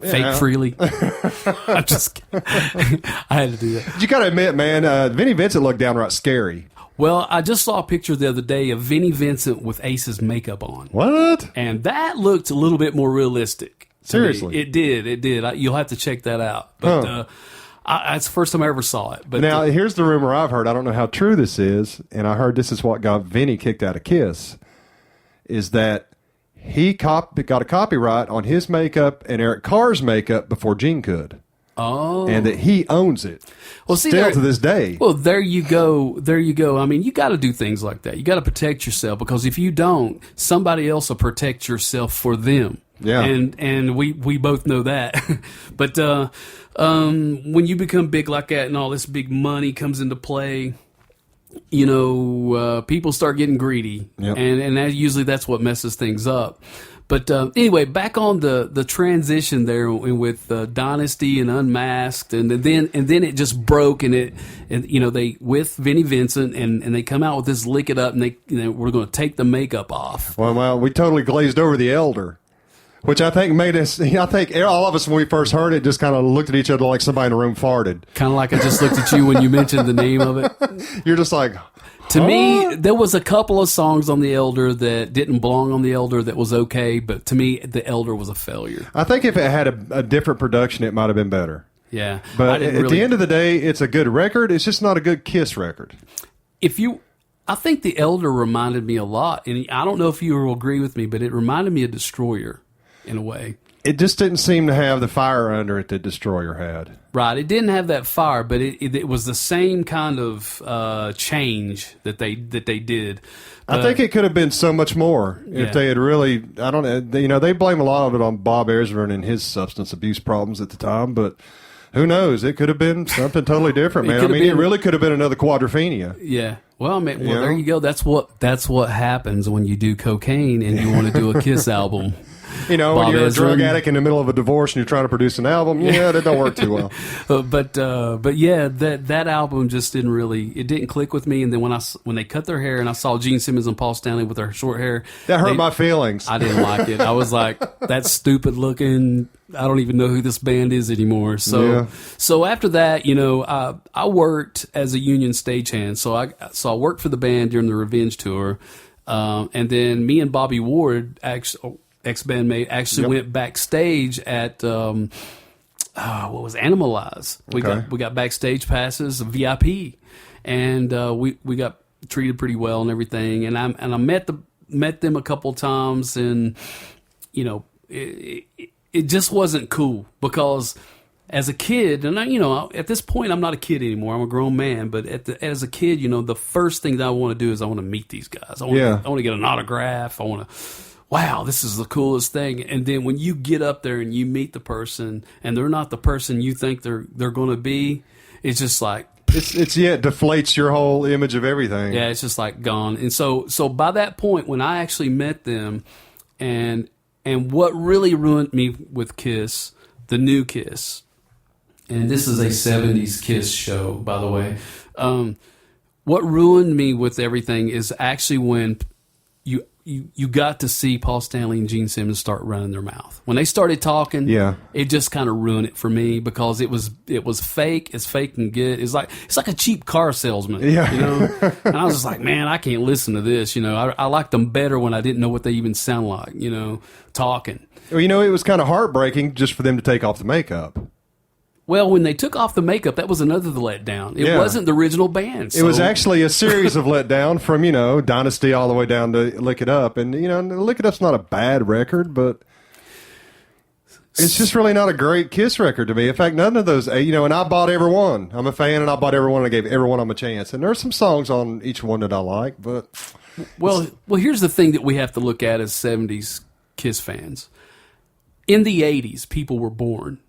Fake freely. I'm just kidding. I had to do that. You got to admit, man, Vinnie Vincent looked downright scary. Well, I just saw a picture the other day of Vinnie Vincent with Ace's makeup on. What? And that looked a little bit more realistic. Seriously? It did. You'll have to check that out. But it's the first time I ever saw it. But now, here's the rumor I've heard. I don't know how true this is, and I heard this is what got Vinnie kicked out of Kiss, is that he got a copyright on his makeup and Eric Carr's makeup before Gene could. Oh. And that he owns it. Well, see, still to this day. Well, there you go. I mean, you got to do things like that. You got to protect yourself, because if you don't, somebody else will protect yourself for them. Yeah. And we both know that. But when you become big like that and all this big money comes into play, people start getting greedy. Yep. And usually that's what messes things up. But anyway, back on the transition there with Dynasty and Unmasked, and then it just broke, and they with Vinnie Vincent, and they come out with this Lick It Up, and we're going to take the makeup off. Well, we totally glazed over the Elder, which I think made us. I think all of us when we first heard it just kind of looked at each other like somebody in the room farted. Kind of like I just looked at you when you mentioned the name of it. You're just like. To me, there was a couple of songs on The Elder that didn't belong on The Elder that was okay, but to me, The Elder was a failure. I think if it had a different production, it might have been better. Yeah. But at the end of the day, it's a good record. It's just not a good Kiss record. I think The Elder reminded me a lot, and I don't know if you will agree with me, but it reminded me of Destroyer in a way. It just didn't seem to have the fire under it that Destroyer had. Right. It didn't have that fire, but it was the same kind of change that they did. I think it could have been so much more if they had really. I don't know. They blame a lot of it on Bob Ezrin and his substance abuse problems at the time, but who knows? It could have been something totally different, man. It really could have been another Quadrophenia. Yeah. Well, there you go. That's what happens when you do cocaine and you want to do a Kiss album. When you're a drug addict in the middle of a divorce and you're trying to produce an album, that don't work too well. But yeah, that album just didn't click with me. And then when they cut their hair and I saw Gene Simmons and Paul Stanley with their short hair, that hurt my feelings. I didn't like it. I was like, that's stupid looking. I don't even know who this band is anymore. So after that, I worked as a union stagehand. So I worked for the band during the Revenge tour, and then me and Bobby Ward ex-bandmate actually went backstage at what was Animalize. We got backstage passes, VIP, and we got treated pretty well and everything. And I met them a couple times, and it just wasn't cool because as a kid, and at this point I'm not a kid anymore. I'm a grown man, but as a kid, the first thing that I want to do is I want to meet these guys. I want to get an autograph. I want to. Wow, this is the coolest thing. And then when you get up there and you meet the person and they're not the person you think they're going to be, it's just like... It deflates your whole image of everything. Yeah, it's just like gone. And so by that point, when I actually met them, and what really ruined me with Kiss, the new Kiss, and this is a 70s Kiss show, by the way, what ruined me with everything is actually when you got to see Paul Stanley and Gene Simmons start running their mouth when they started talking. Yeah. It just kind of ruined it for me because it was fake as fake can get. It's like a cheap car salesman. Yeah. You know, and I was just like, man, I can't listen to this. You know, I liked them better when I didn't know what they even sound like. You know, talking. Well, you know, it was kind of heartbreaking just for them to take off the makeup. Well, when they took off the makeup, that was another letdown. It wasn't the original band. So. It was actually a series of letdown from, you know, Dynasty all the way down to Lick It Up. And, you know, Lick It Up's not a bad record, but it's just really not a great Kiss record to me. In fact, none of those, you know, and I bought every one. I'm a fan, and I bought every one, and I gave every one of them a chance. And there's some songs on each one that I like, but... Well, here's the thing that we have to look at as 70s Kiss fans. In the 80s, people were born.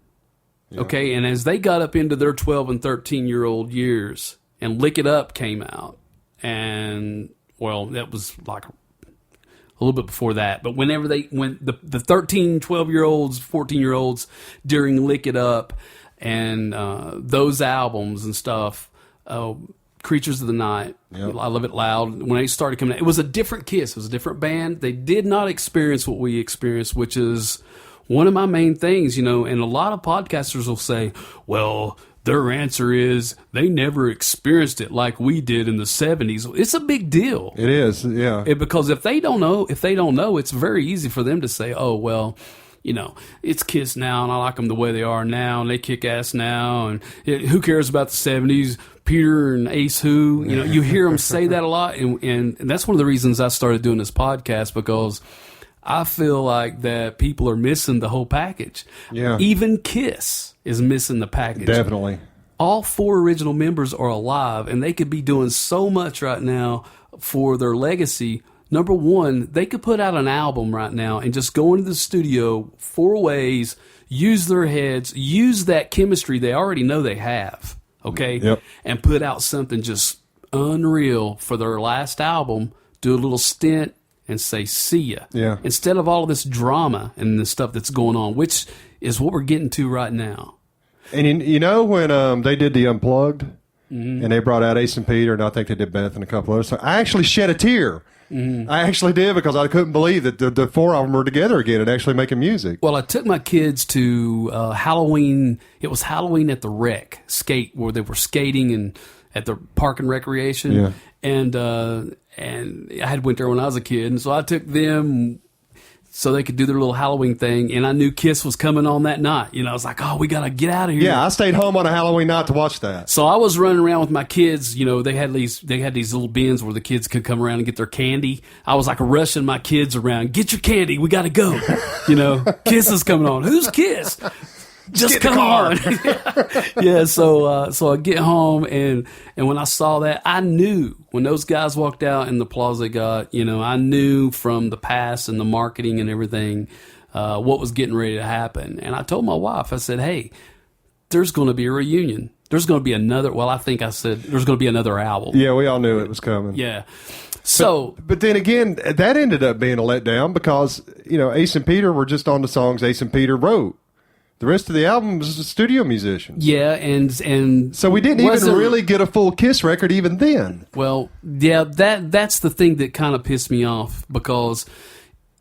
Yeah. Okay, and as they got up into their 12 and 13-year-old years, and Lick It Up came out, and, well, that was like a little bit before that, but when the 13, 12-year-olds, 14-year-olds during Lick It Up and those albums and stuff, Creatures of the Night, yep. I Love It Loud, when they started coming out, it was a different Kiss, it was a different band. They did not experience what we experienced, which is... one of my main things, you know, and a lot of podcasters will say, well, their answer is they never experienced it like we did in the 70s. It's a big deal. It is, yeah. Because if they don't know, it's very easy for them to say, oh, well, you know, it's Kiss now, and I like them the way they are now, and they kick ass now, and who cares about the 70s? Peter and Ace Who, you know, you hear them say that a lot, and that's one of the reasons I started doing this podcast, because... I feel like that people are missing the whole package. Yeah. Even Kiss is missing the package. Definitely. All 4 original members are alive, and they could be doing so much right now for their legacy. Number one, they could put out an album right now and just go into the studio 4 ways, use their heads, use that chemistry they already know they have, okay? Yep. And put out something just unreal for their last album, do a little stint, and say, see ya. Yeah. Instead of all of this drama and the stuff that's going on, which is what we're getting to right now. And you know when they did the Unplugged, mm-hmm. and they brought out Ace and Peter, and I think they did Beth and a couple others, so I actually shed a tear. Mm-hmm. I actually did, because I couldn't believe that the 4 of them were together again and actually making music. Well, I took my kids to Halloween. It was Halloween at the Rec skate, where they were skating and at the Park and Recreation. Yeah. And I had went there when I was a kid, and so I took them so they could do their little Halloween thing, and I knew Kiss was coming on that night. You know, I was like, oh, we got to get out of here. Yeah, I stayed home on a Halloween night to watch that. So I was running around with my kids. You know, they had these little bins where the kids could come around and get their candy. I was like rushing my kids around. Get your candy. We got to go. You know, Kiss is coming on. Who's Kiss? Just come on. Yeah, so I get home, and when I saw that, I knew when those guys walked out in the applause they got, you know, I knew from the past and the marketing and everything what was getting ready to happen. And I told my wife, I said, hey, there's going to be a reunion. There's going to be another, well, I think I said there's going to be another album. Yeah, we all knew it was coming. Yeah. So, but then again, that ended up being a letdown because, you know, Ace and Peter were just on the songs Ace and Peter wrote. The rest of the album was studio musicians. Yeah, and so we didn't even really get a full Kiss record even then. Well, yeah, that's the thing that kind of pissed me off, because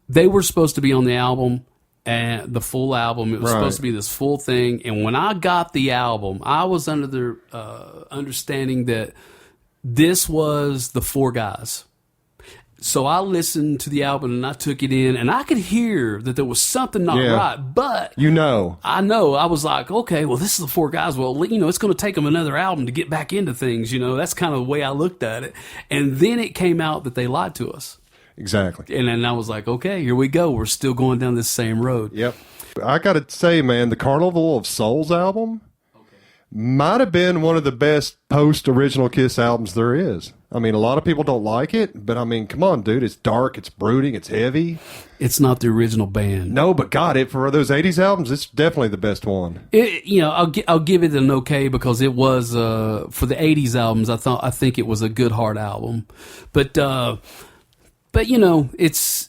they were supposed to be on the album, and the full album. It was supposed to be this full thing. And when I got the album, I was under the understanding that this was the 4 guys. So I listened to the album and I took it in, and I could hear that there was something not right. But I know. I was like, okay, well, this is the 4 guys. Well, you know, it's going to take them another album to get back into things. You know, that's kind of the way I looked at it. And then it came out that they lied to us. Exactly. And then I was like, okay, here we go. We're still going down this same road. Yep. I got to say, man, the Carnival of Souls album might have been one of the best post-original Kiss albums there is. I mean, a lot of people don't like it, but I mean, come on, dude. It's dark, it's brooding, it's heavy. It's not the original band. No, but God, for those 80s albums, it's definitely the best one. You know, I'll give it an okay, because it was, for the 80s albums, I think it was a good, hard album. But you know, it's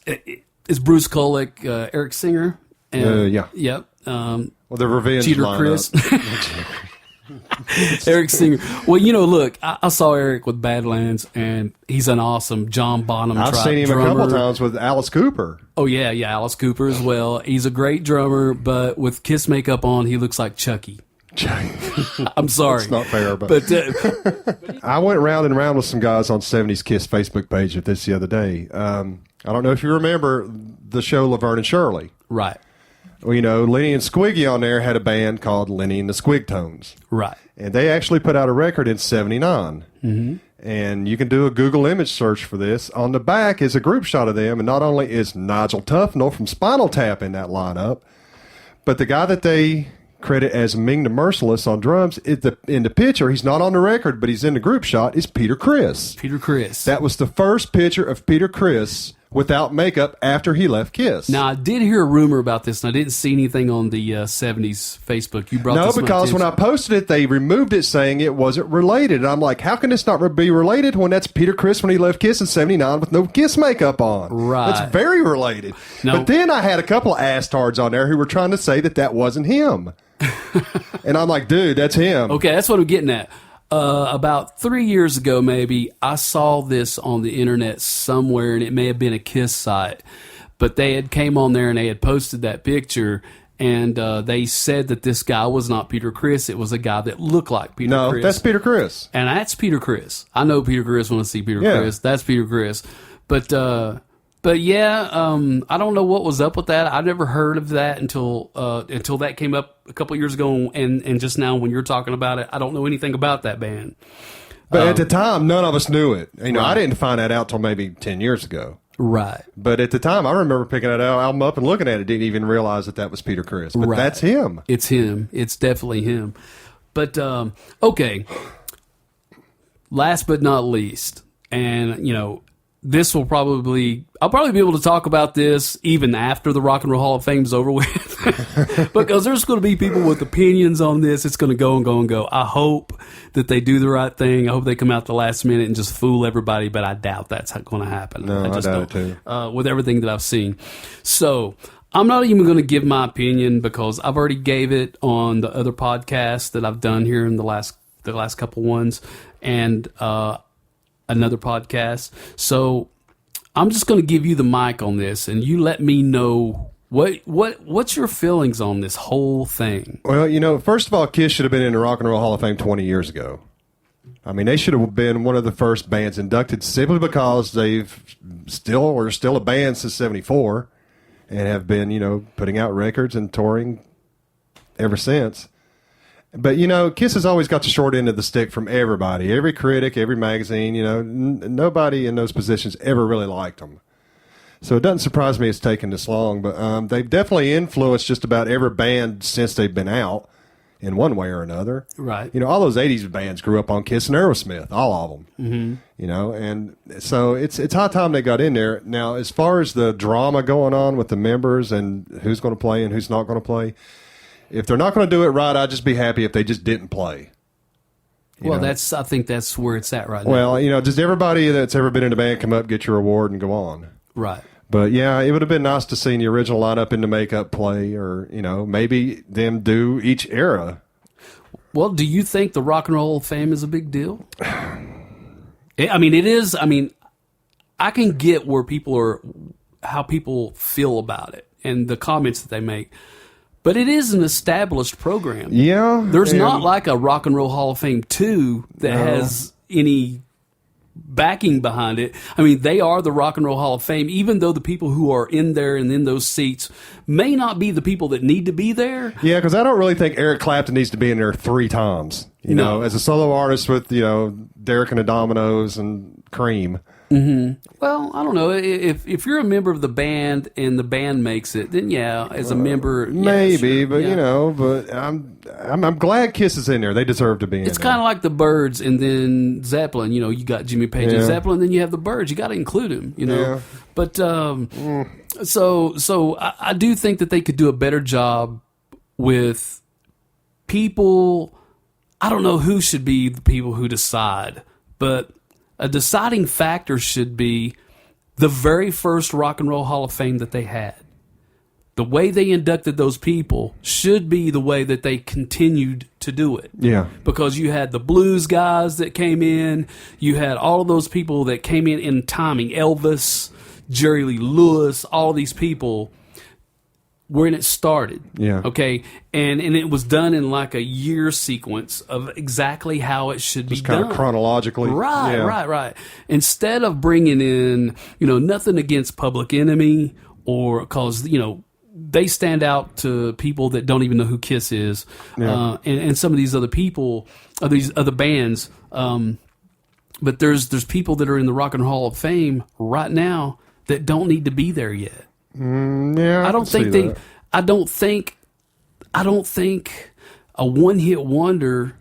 Bruce Kulick, Eric Singer. And, yeah. Yep. Well, the Revenge Cheater lineup. Chris. Eric Singer. Well, look, I saw Eric with Badlands, and he's an awesome John Bonham I've seen him drummer. a couple times with Alice Cooper. Oh, yeah, Alice Cooper as well. He's a great drummer, but with Kiss makeup on, he looks like Chucky. I'm sorry. It's not fair, but I went round and round with some guys on 70s Kiss Facebook page of this the other day. I don't know if you remember the show Laverne and Shirley. Right. Well, Lenny and Squiggy on there had a band called Lenny and the Squigtones. Right. And they actually put out a record in 79. Mm-hmm. And you can do a Google image search for this. On the back is a group shot of them, and not only is Nigel Tufnell from Spinal Tap in that lineup, but the guy that they credit as Ming the Merciless on drums, in the picture, he's not on the record, but he's in the group shot, is Peter Criss. Peter Criss. That was the first picture of Peter Criss without makeup after he left Kiss. Now, I did hear a rumor about this, and I didn't see anything on the 70s Facebook. You brought this to my because when I posted it, they removed it saying it wasn't related. And I'm like, how can this not be related when that's Peter Criss when he left Kiss in 79 with no Kiss makeup on? Right. That's very related. No. But then I had a couple of ass-tards on there who were trying to say that wasn't him. And I'm like, dude, that's him. Okay, that's what I'm getting at. About 3 years ago, maybe, I saw this on the internet somewhere, and it may have been a Kiss site, but they had came on there and they had posted that picture, and they said that this guy was not Peter Criss. It was a guy that looked like Peter Criss. No, that's Peter Criss. And that's Peter Criss. I know Peter Criss when I see Peter Criss. That's Peter Criss. But yeah, I don't know what was up with that. I never heard of that until that came up a couple years ago, and just now when you're talking about it, I don't know anything about that band. But at the time, none of us knew it. Right. I didn't find that out till maybe 10 years ago. Right. But at the time, I remember picking that album up and looking at it. Didn't even realize that was Peter Criss. But Right. that's him. It's him. It's definitely him. But okay. Last but not least, and this will I'll probably be able to talk about this even after the Rock and Roll Hall of Fame is over with. Because there's going to be people with opinions on this. It's going to go and go and go. I hope that they do the right thing. I hope they come out the last minute and just fool everybody, but I doubt that's going to happen. No, I doubt it too. With everything that I've seen. So I'm not even going to give my opinion because I've already gave it on the other podcasts that I've done here in the last couple ones, and another podcast. So I'm just going to give you the mic on this, and you let me know what's your feelings on this whole thing. Well, first of all, Kiss should have been in the Rock and Roll Hall of Fame 20 years ago. I mean, they should have been one of the first bands inducted simply because they've still a band since 74 and have been, putting out records and touring ever since. But, Kiss has always got the short end of the stick from everybody. Every critic, every magazine, nobody in those positions ever really liked them. So it doesn't surprise me it's taken this long. But they've definitely influenced just about every band since they've been out in one way or another. Right. All those 80s bands grew up on Kiss and Aerosmith, all of them. Mm-hmm. And so it's high time they got in there. Now, as far as the drama going on with the members and who's going to play and who's not going to play, if they're not going to do it right, I'd just be happy if they just didn't play. I think that's where it's at right now. Well, just everybody that's ever been in a band come up, get your award, and go on. Right. But, yeah, it would have been nice to see the original lineup in the makeup play or, maybe them do each era. Well, do you think the Rock and Roll Hall of Fame is a big deal? I mean, it is. I mean, I can get how people feel about it and the comments that they make. But it is an established program. Yeah. There's not like a Rock and Roll Hall of Fame 2 that has any backing behind it. I mean, they are the Rock and Roll Hall of Fame, even though the people who are in there and in those seats may not be the people that need to be there. Yeah, because I don't really think Eric Clapton needs to be in there 3 times. As a solo artist with, Derek and the Dominoes and Cream. Mm-hmm. Well, I don't know. If you're a member of the band and the band makes it, then yeah, as a member, maybe. Sure, but yeah. But I'm glad Kiss is in there. They deserve to be in there. It's kind of like the Byrds and then Zeppelin. You got Jimmy Page and Zeppelin, then you have the Byrds. You got to include them. Yeah. But so I do think that they could do a better job with people. I don't know who should be the people who decide, but a deciding factor should be the very first Rock and Roll Hall of Fame that they had. The way they inducted those people should be the way that they continued to do it. Yeah. Because you had the blues guys that came in, you had all of those people that came in timing, Elvis, Jerry Lee Lewis, all these people, when it started. Yeah. Okay. And it was done in like a year sequence of exactly how it should be done. Kind of chronologically. Right. Instead of bringing in, nothing against Public Enemy, or because, they stand out to people that don't even know who Kiss is. Yeah. And some of these other people, these other bands. But there's people that are in the Rock and Roll Hall of Fame right now that don't need to be there yet. Yeah, I don't think I don't think a one-hit wonder,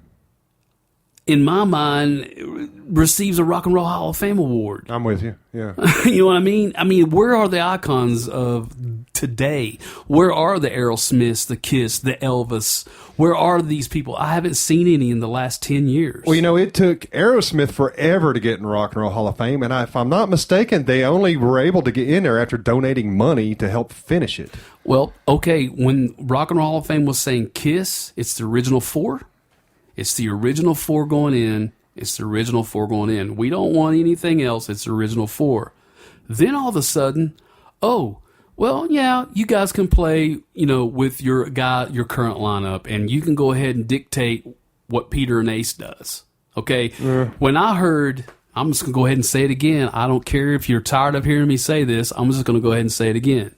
in my mind, receives a Rock and Roll Hall of Fame award. I'm with you. Yeah. You know what I mean? I mean, where are the icons of today? Where are the Aerosmiths, the Kiss, the Elvis? Where are these people? I haven't seen any in the last 10 years. Well, it took Aerosmith forever to get in Rock and Roll Hall of Fame, and if I'm not mistaken, they only were able to get in there after donating money to help finish it. Well, okay, when Rock and Roll Hall of Fame was saying Kiss, it's the original four. It's the original four going in. It's the original four going in. We don't want anything else. It's the original four. Then all of a sudden, well, yeah, you guys can play, with your current lineup, and you can go ahead and dictate what Peter and Ace does. Okay? Yeah. When I heard, I'm just going to go ahead and say it again. I don't care if you're tired of hearing me say this. I'm just going to go ahead and say it again.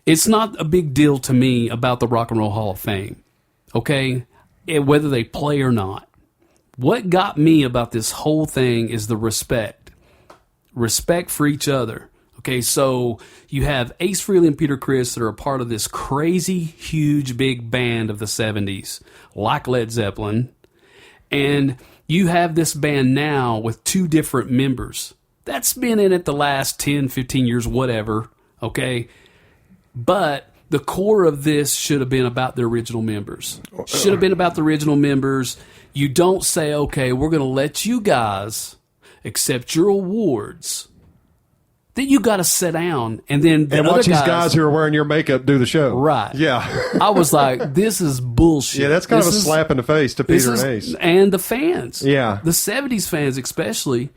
It's not a big deal to me about the Rock and Roll Hall of Fame. Okay? Whether they play or not. What got me about this whole thing is the respect. Respect for each other. Okay, so you have Ace Frehley and Peter Criss that are a part of this crazy, huge, big band of the 70s, like Led Zeppelin. And you have this band now with two different members. That's been in it the last 10, 15 years, whatever. Okay? But the core of this should have been about the original members. Should have been about the original members. You don't say, okay, we're going to let you guys accept your awards. Then you got to sit down and then watch these guys who are wearing your makeup do the show. Right. Yeah. I was like, this is bullshit. Yeah, that's kind of a slap in the face to Peter and Ace. And the fans. Yeah. The 70s fans especially.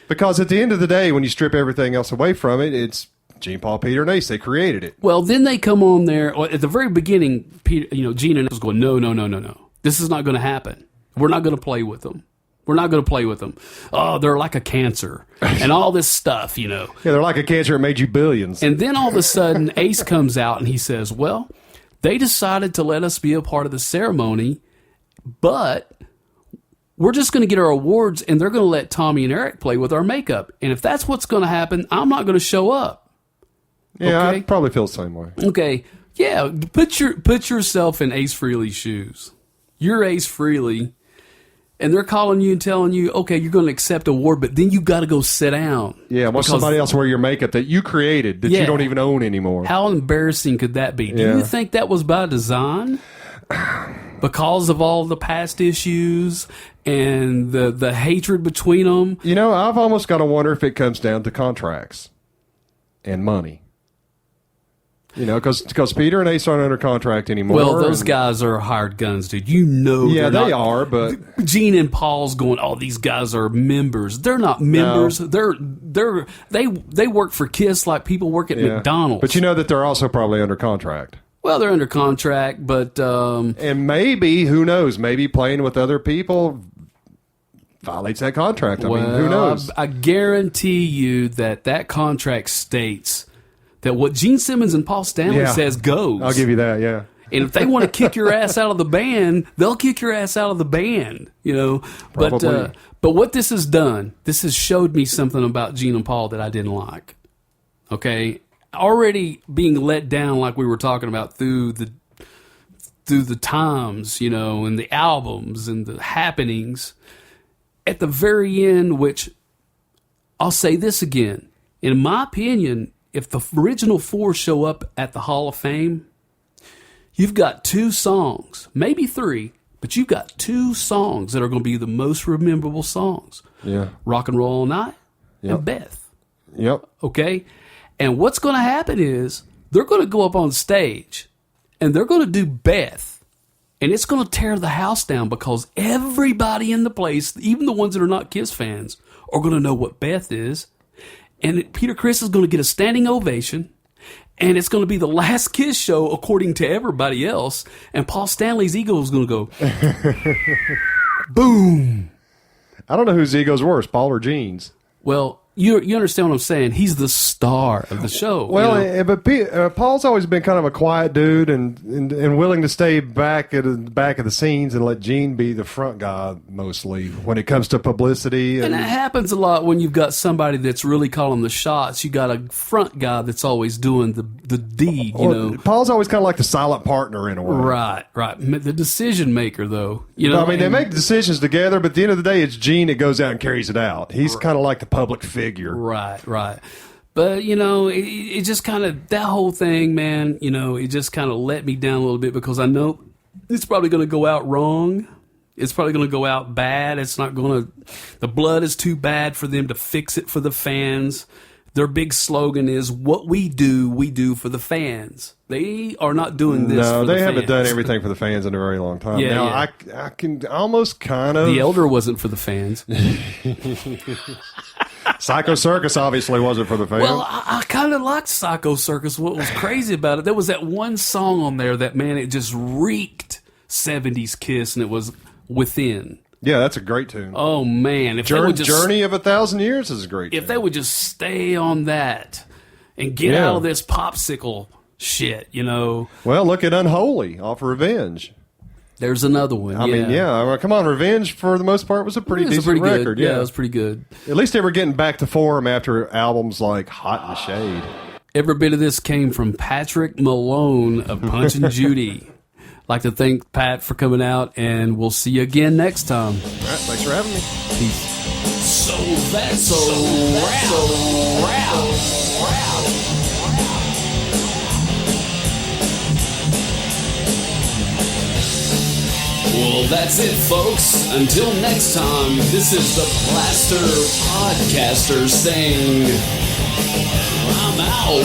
Because at the end of the day, when you strip everything else away from it, it's Gene, Paul, Peter, and Ace. They created it. Well, then they come on there. At the very beginning, Peter, Gene and Ace was going, no. This is not going to happen. We're not going to play with them. We're not going to play with them. Oh, they're like a cancer and all this stuff, Yeah, they're like a cancer that made you billions. And then all of a sudden, Ace comes out and he says, well, they decided to let us be a part of the ceremony, but we're just going to get our awards and they're going to let Tommy and Eric play with our makeup. And if that's what's going to happen, I'm not going to show up. Yeah, okay? I probably feel the same way. Okay. Yeah, put yourself in Ace Frehley's shoes. You're Ace Frehley. And they're calling you and telling you, okay, you're going to accept a award, but then you got to go sit down. Yeah, watch somebody else wear your makeup that you created that you don't even own anymore. How embarrassing could that be? Do you think that was by design? Because of all the past issues and the hatred between them? I've almost got to wonder if it comes down to contracts and money. Because Peter and Ace aren't under contract anymore. Well, those guys are hired guns, dude. Yeah, they are, but Gene and Paul's going, oh, these guys are members. They're not members. No. They work for KISS like people work at McDonald's. But you know that they're also probably under contract. Well, they're under contract, but and maybe, who knows, maybe playing with other people violates that contract. I mean, who knows? I guarantee you that contract states that what Gene Simmons and Paul Stanley says goes. I'll give you that, yeah. And if they want to kick your ass out of the band, they'll kick your ass out of the band, Probably. But what this has done, this has showed me something about Gene and Paul that I didn't like. Okay? Already being let down like we were talking about through the times, and the albums and the happenings. At the very end, which I'll say this again, in my opinion, if the original four show up at the Hall of Fame, you've got two songs, maybe three, but you've got two songs that are going to be the most memorable songs. Yeah. Rock and Roll All Night and Beth. Yep. Okay? And what's going to happen is they're going to go up on stage and they're going to do Beth. And it's going to tear the house down because everybody in the place, even the ones that are not Kiss fans, are going to know what Beth is. And Peter Criss is going to get a standing ovation. And it's going to be the last Kiss show according to everybody else. And Paul Stanley's ego is going to go, boom. I don't know whose ego's worse, Paul or Gene's. Well, you understand what I'm saying. He's the star of the show. Well, you know? but Paul's always been kind of a quiet dude and willing to stay back at the back of the scenes and let Gene be the front guy mostly when it comes to publicity. And it happens a lot when you've got somebody that's really calling the shots. You got a front guy that's always doing the deed, you know. Paul's always kind of like the silent partner in a way. Right. The decision maker, though. You know, I mean, they make decisions together, but at the end of the day, it's Gene that goes out and carries it out. He's kind of like the public figure. Right. But, you know, it just kind of, that whole thing, man, you know, it just kind of let me down a little bit because I know it's probably going to go out wrong. It's probably going to go out bad. It's not going to, the blood is too bad for them to fix it for the fans. Their big slogan is, what we do for the fans. They are not doing this for the fans. No, they haven't done everything for the fans in a very long time. Yeah, now, yeah. I can almost kind of... The Elder wasn't for the fans. Psycho Circus obviously wasn't for the fans. Well, I kind of liked Psycho Circus. What was crazy about it, there was that one song on there that, man, it just reeked 70s Kiss, and it was Within. Yeah, that's a great tune. Oh, man. If they would just, Journey of 1,000 Years is a great tune. If they would just stay on that and get out of this popsicle shit, you know. Well, look at Unholy off Revenge. There's another one. I mean, come on, Revenge for the most part was a pretty decent record. Good. Yeah, it was pretty good. At least they were getting back to form after albums like Hot in the Shade. Every bit of this came from Patrick Malone of Punchin Judy. Like to thank Pat for coming out, and we'll see you again next time. All right, thanks for having me. Peace. So that's a wrap. Well, that's it, folks. Until next time, this is the Plaster Podcaster saying, I'm out.